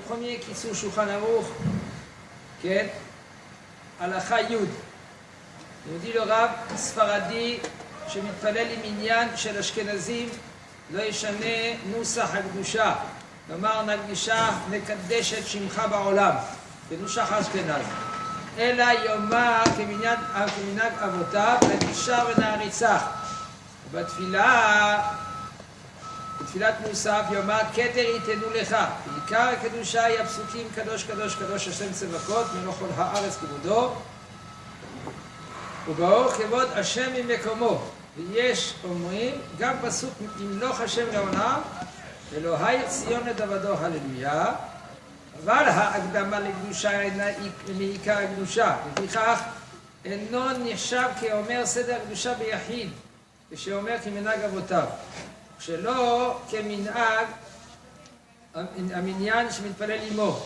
premier Kitzur Shulchan Aruch, Ken, Halacha Yud. Il nous dit le Rav Sfaradi, שמתפלל עם עניין של אשכנזים לא ישנה נוסח הקדושה. כלומר נקדישה נקדש את שמך בעולם, בנוסח אשכנז. אלא יאמר כמנהג אבותיו, נקדישה ונעריצה. בתפילת מוסף יאמר כתר ייתנו לך. בעיקר הקדושה היא הפסוקים קדוש קדוש קדוש השם צבקות מלוא כל הארץ כבודו. וברוך כבוד השם ממקומו. ויש אומרים גם פסוק ימלוך השם לעולם אלוהי ציון לדבדו הללויה, אבל ההקדמה לקדושה אינה מעיקר הקדושה, לפיכך אינו נחשב כאומר סדר הקדושה ביחיד, כשאומר כמנהג אבותיו, שלא כמנהג המניין שמתפלל עמו,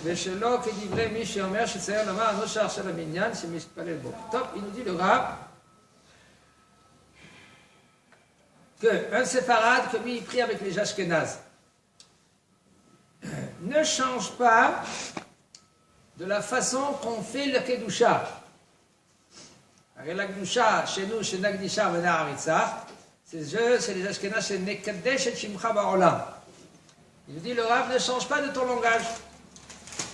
ושלא כדברי מי שאומר שצייר לומר הנוסח של המניין שמתפלל בו. טוב, il nous dit le Rav qu'un séfarade, comme il prie avec les Ashkénazes, ne change pas de la façon qu'on fait le Kedusha. La Kedusha, chez nous, chez Nagdisha, c'est les Ashkénazes, c'est Nekadesh et Shimcha Ba'olam. Il nous dit, le Rav ne change pas de ton langage.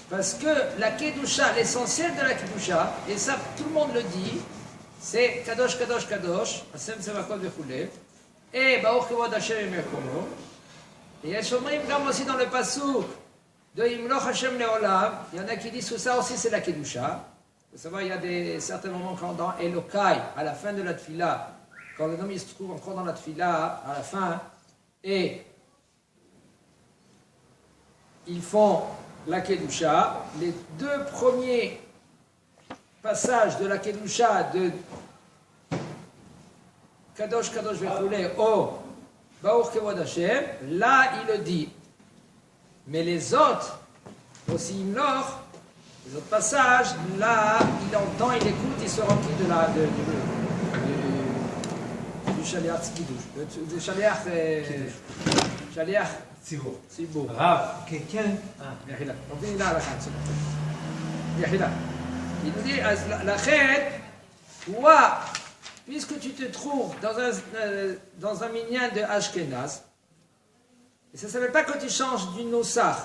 Parce que la Kedusha, l'essentiel de la Kedusha, et ça tout le monde le dit, c'est Kadosh, Kadosh, Kadosh, Hashem Tzevakot Vechuleh, et Baruch Kevod Hashem Mekomo. Et il y a Shomrim comme aussi dans le Passouk de Imloch Hashem Leolam. Il y en a qui disent que ça aussi c'est la Kedusha. Vous savez, il y a certains moments quand dans Elokai, à la fin de la Tfila, quand le nom il se trouve encore dans la Tfila, à la fin, et ils font la Kedusha. Les deux premiers passages de la Kedusha de Kadosh Kadosh Vechuleh, oh, Baruch Kevod Hashem, là il le dit. Mais les autres, aussi Imloch, les autres passages, là il entend, il écoute, il se remplit de du Shaliach Tzidouch, du Shaliach Tzibur. Rav, quelqu'un. On vient là à la fin. Il nous dit, la chet, toi, puisque tu te trouves dans un minyan de Ashkenaz, et ça ne s'appelle pas que tu changes du nosach.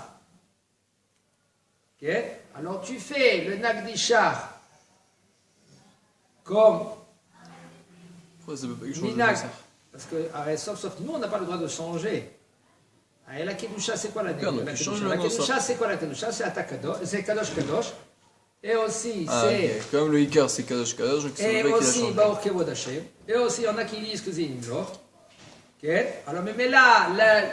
Okay? Alors tu fais le Nagdishar comme minag, parce que sauf nous on n'a pas le droit de changer. Et la Kedusha c'est quoi la Kedusha? La Kedusha c'est quoi la Kedusha? C'est Atakadosh, c'est Kadosh Kadosh. Et aussi, c'est. Comme le Icar, c'est Kadosh Kadosh, donc c'est et aussi, Baruch Kevod Hashem. Et aussi, il y en a qui disent que c'est Imloch. Alors, mais là,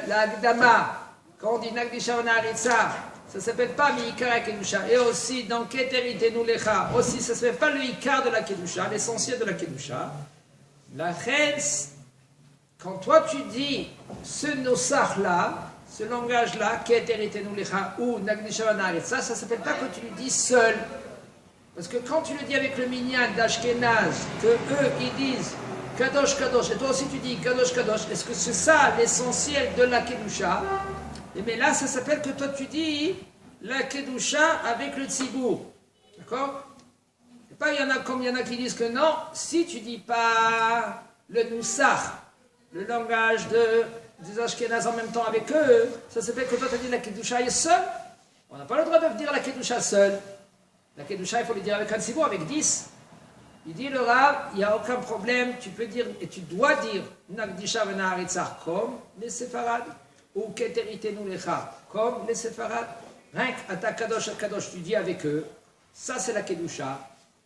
la Gdama, quand on dit Nagdisha Vanaritza, ça ne s'appelle pas Miikar Kedusha. Et aussi, dans Keter Itenu Lecha, aussi, ça ne s'appelle pas le Ikar de la Kedusha, l'essentiel de la Kedusha. La reine, quand toi tu dis ce nosach-là, ce langage-là, Keter Itenu Lecha ou Nagdisha Vanaritza, ça ne s'appelle pas que tu le dis seul. Parce que quand tu le dis avec le minyan d'Ashkenaz, que eux ils disent Kadosh Kadosh, et toi aussi tu dis Kadosh Kadosh, est-ce que c'est ça l'essentiel de la Kedusha? Et mais là ça s'appelle que toi tu dis la Kedusha avec le Tzibour. D'accord? Et pas il y en a comme il y en a qui disent que non, si tu dis pas le Nusach, le langage des Ashkenaz en même temps avec eux, ça s'appelle que toi tu dis la Kedusha est seule. On n'a pas le droit de dire la Kedusha seule. La Kedusha, il faut le dire avec un Tzibour, avec 10. Il dit le Rav, il n'y a aucun problème, tu peux dire, et tu dois dire, Nagdisha V'Na'aritzah, comme les Séfarades, ou Keter Itenu Lecha, comme les Séfarades. Rien qu'à Kadosh Kadosh, tu dis avec eux, ça c'est la Kedusha.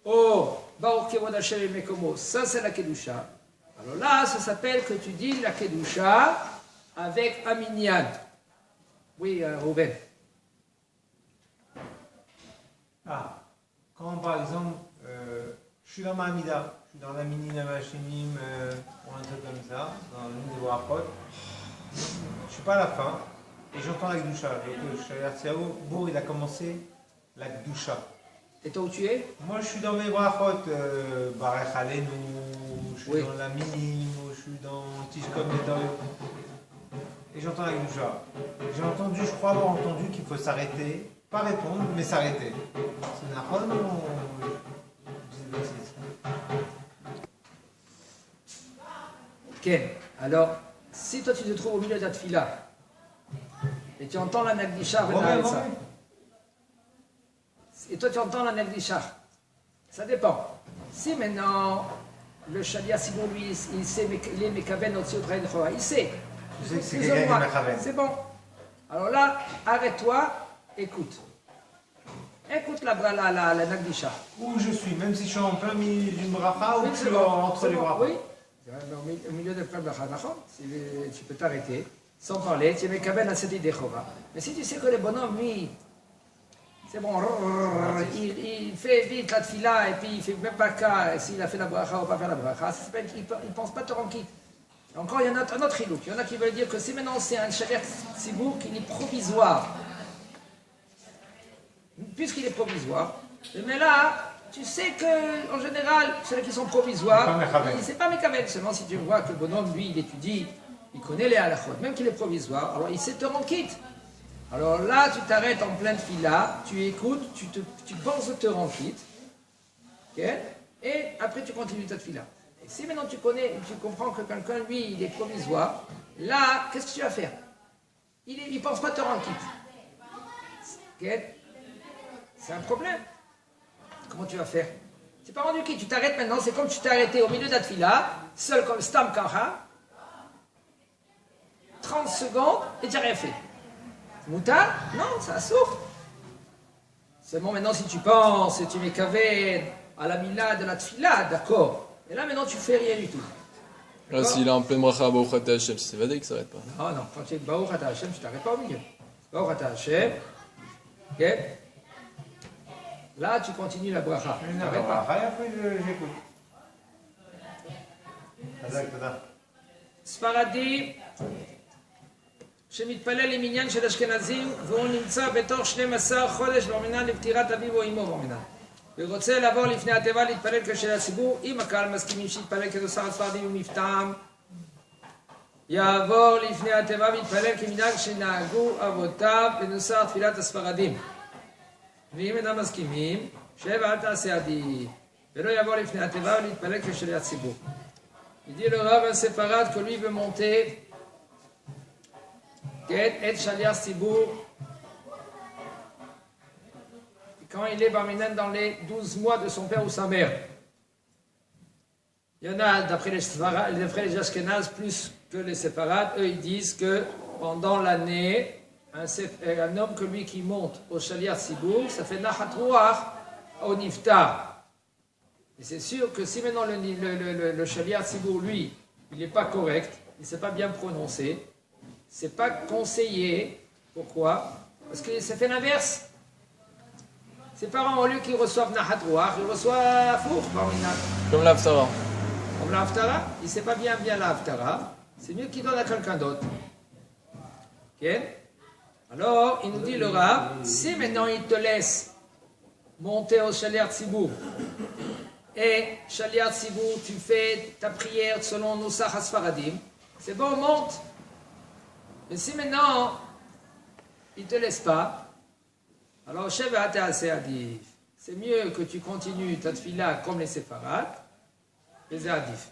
Oh, Baruch Kevod Hashem Mekomo, ça c'est la Kedusha. Alors là, ça s'appelle que tu dis la Kedusha avec un minyan. Oui, Rouben. Ah, quand par exemple, je suis dans ma Amida, je suis dans la mini Navashimim, ou un truc comme ça, dans l'une des Warpot, je ne suis pas à la fin, et j'entends la Gdusha. Donc, je suis à Tsiao, Bourg, il a commencé la Gdusha. Et toi où tu es? Moi, je suis dans mes Warpot, Barech Alenu, je suis oui. dans la mini, je suis dans Tishkom et dans. et j'entends la Gdoucha. J'ai entendu, je crois avoir entendu qu'il faut s'arrêter, pas répondre, mais s'arrêter. C'est Nahon ou je dis des bêtises? Ken, alors, si toi tu te trouves au milieu de la tfila, et tu entends la Nagdisha, et toi tu entends la Nagdisha, ça dépend. Si maintenant, le Shalia Sibour, lui, il sait, il est Mekaben au-dessus de Chora, il sait. Tu sais que c'est quelqu'un qui est Mekaben. C'est bon. Alors là, arrête-toi, écoute. Écoute la Nagdisha. Où je suis, même si je suis en plein milieu d'une bracha ou Oui, entre les bracha. Oui, au milieu de plein bracha, tu peux t'arrêter, sans parler, tu es Mekaben à cette idée Chora. Mais si tu sais que le bonhomme, lui, c'est bon, il fait vite la tfila et puis il fait même pas cas s'il a fait la bracha ou pas faire la bracha, ça s'appelle qu'il ne pense pas te quitte. Encore, il y en a un autre hilouk. Il y en a qui veulent dire que si maintenant c'est un shaliach tzibour qui est provisoire, puisqu'il est provisoire, mais là, tu sais que en général, ceux qui sont provisoires, c'est pas Mekaben. Seulement si tu vois que le bonhomme, lui, il étudie, il connaît les halachot, même qu'il est provisoire, alors il sait te rendre quitte. Alors là, tu t'arrêtes en pleine fila, tu écoutes, tu penses te rendre quitte, okay? Et après tu continues ta fila. Et si maintenant tu comprends que quelqu'un, lui, il est provisoire, là, qu'est-ce que tu vas faire? Il ne pense pas te rendre quitte. Okay? C'est un problème. Comment tu vas faire? Tu n'es pas rendu quitte, tu t'arrêtes maintenant, c'est comme tu t'es arrêté au milieu de la fila, seul comme Stam Kaha, 30 secondes et tu n'as rien fait. Moutar? Non, ça souffre. Seulement maintenant, si tu penses, tu mets kaven à la mila de la tfila, d'accord. Et là, maintenant, tu fais rien du tout. Là, s'il est en pleine bracha, Baruch Ata Hashem, c'est vadé qu'il s'arrête pas. Non, non, quand tu es Baruch Ata Hashem, tu t'arrêtes pas au milieu. Baruch Ata Hashem, ok? Là, tu continues la bracha. Tu t'arrêtes pas. Et après, j'écoute. ספרדי שמתפלל למניין של אשכנזים והוא נמצא בתוך 12 חודש באומנה לפטירת אביו או אמו באומנה ורוצה לעבור לפני התיבה להתפלל כשל הציבור אם הקהל מסכימים שיתפלל כדוסר הספרדים ומפתם יעבור לפני התיבה ויתפלל כמנהג שנהגו אבותיו בנוסח תפילת הספרדים ואם אינם מסכימים שב אל תעשה עדיף ולא יעבור לפני התיבה ולהתפלל כשל הציבור. Il dit le Rav séparate que lui veut monter et Shaliach Tzibour quand il est Barminan dans les 12 mois de son père ou sa mère. Il y en a d'après les Ashkenaz plus que les séparades, eux ils disent que pendant l'année un homme que lui qui monte au Shaliach Tzibour ça fait Nachat Ruach au Niftar. Et c'est sûr que si maintenant le Shaliach Tzibour, lui, il n'est pas correct, il ne sait pas bien prononcer, c'est pas conseillé. Pourquoi? Parce que ça fait l'inverse. Ses parents, au lieu qu'ils reçoivent Nahat Ruach, ils reçoivent Four. Comme l'Haftara. Comme l'Haftara, il ne sait pas bien l'Haftara, c'est mieux qu'il donne à quelqu'un d'autre. Okay? Alors, il nous dit le Rav, si maintenant il te laisse monter au Shaliach Tzibour, et Shaliach Tzibour, tu fais ta prière selon Nusach HaSfaradim, c'est bon, monte. Mais si maintenant, il ne te laisse pas, alors c'est mieux que tu continues ta tfila comme les séparades, les adif.